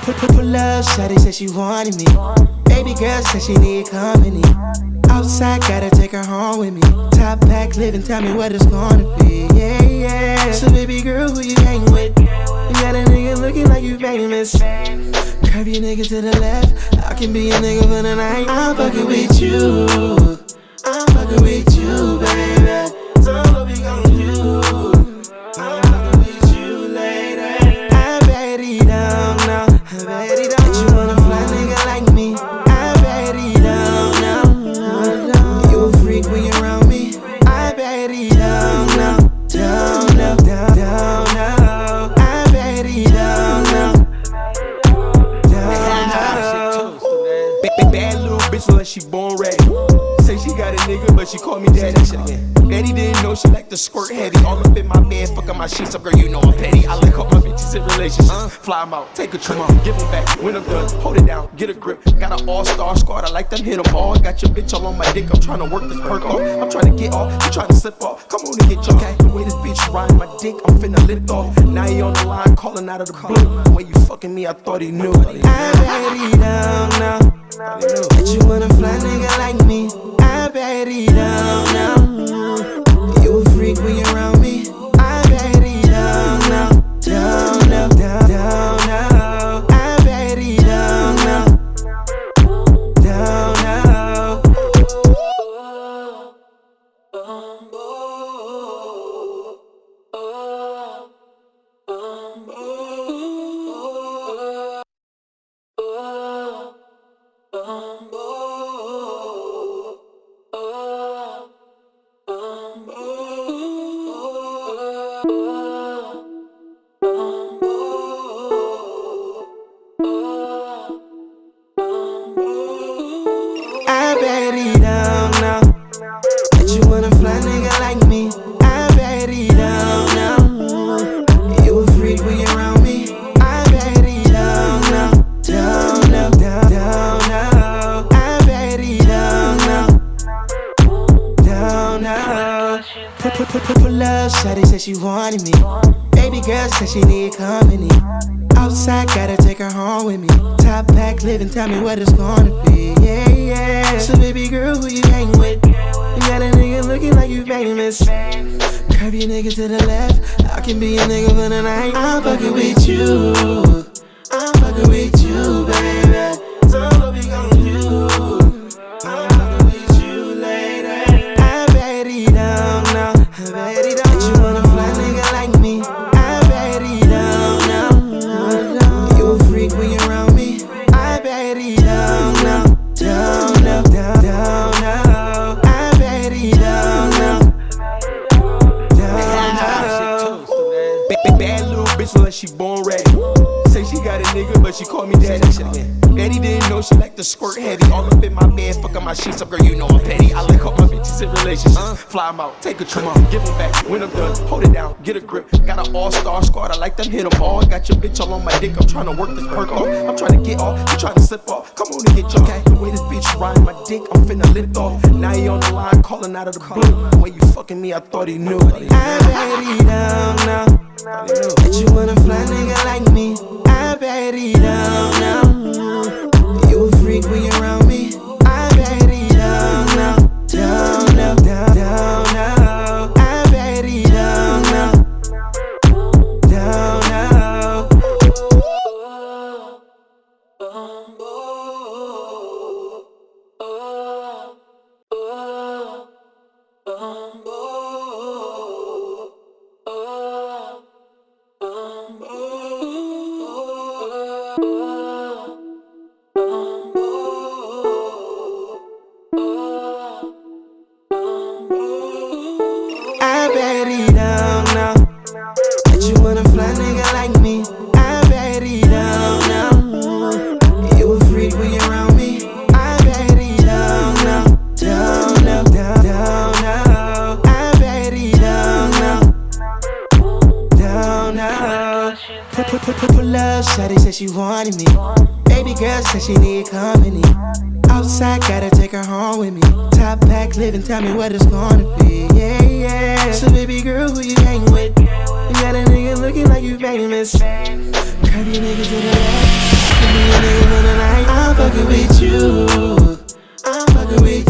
Pull up, shawty said she wanted me. Baby girl said she need company. Outside, gotta take her home with me. Top back living, tell me what it's gonna be. Yeah, yeah. So baby girl, who you hang with? You got a nigga looking like you famous. Curve your nigga to the left. I can be a nigga for the night. I'm fucking with you. I'm fucking with you, baby. So what we gon' do? I'm fucking with you later. I'm ready down now. I'm ready down. You wanna fly nigga like me? I'm ready down now. You a freak when you're around me. I'm ready down now. Down now, down now. I'm ready down now. Bad little bitch look like she born ready. Say she got a nigga, but she call me daddy. Daddy didn't know she like to squirt heavy. All up in my bed, fucking my sheets up, girl, you know I'm petty. I lick up my bitches in relationships. Fly them out, take a trip, give them back. When I'm done, hold it down, get a grip. Got an all-star squad, I like them, hit them all. Got your bitch all on my dick, I'm trying to work this perk off. I'm trying to get off, you trying to slip off. Come on and get your the way this bitch ride my dick, I'm finna lift off. Now he on the line, calling out of the blue. The way you fucking me, I thought he knew. I'm ready down now. But you wanna fly nigga like me? I'm ready down now. You a freak when you're around me? I'm ready down now. Down now, down now. I'm ready down now. Down now. I'm ready down now. But you wanna fly nigga like me? I'm ready down now. You a freak when you're around me? I'm ready down now. Down now, down now. I'm ready down now. Down now. Pull up, shawty said she wanted me. Baby girl said she need company. Outside, gotta take her home with me. Top back living, tell me what it's gonna be. Yeah, yeah. So baby girl, who you hang with? You got a nigga looking like you famous. Curve your nigga to the left. I can be a nigga for the night. I'm fucking with you. I'm fucking with you, baby. So what we gon' do? I'm fucking with you later. I'm ready down now. I'm ready down. But you wanna fly nigga like me? I'm ready down now. You a freak when you're around me? I'm ready down now. Down now, down now. I'm ready down now. Down now. Bad little bitch look like she born ready. Say she got a nigga, but she call me daddy. Daddy didn't know she like to squirt heavy. All up in my bed, fucking my sheets up, girl, you know I'm petty. I lick up my bitches in relationships. Fly them out, take a trip, give them back. When I'm done, hold it down, get a grip. Got an all-star squad, I like them, hit them all. Got your bitch all on my dick, I'm trying to work this perk off. I'm trying to get off, you trying to slip off. Come on and get your the way this bitch ride my dick, I'm finna lift off. Now he on the line, calling out of the blue. The way you fucking me, I thought he knew. I'm ready down now. But you wanna fly nigga like me? I'm ready down now. You a freak when you're around me? I'm ready down now. Down now, down now. I'm ready down now. Down now. I'm ready down now. But you wanna fly nigga like me? I'm ready down now. You a freak when you're around me? I'm ready down now. Down now, down now. I'm ready down now. Down now. Pull up, shawty said she wanted me. Baby girl said she need company. Outside, gotta take her home with me. Top back living, tell me what it's gonna be. Yeah, yeah. So baby girl, who you hang with? You got a nigga looking like you famous. Curve your nigga to the left. be a nigga for the night. I'm fucking with you. I'm fucking with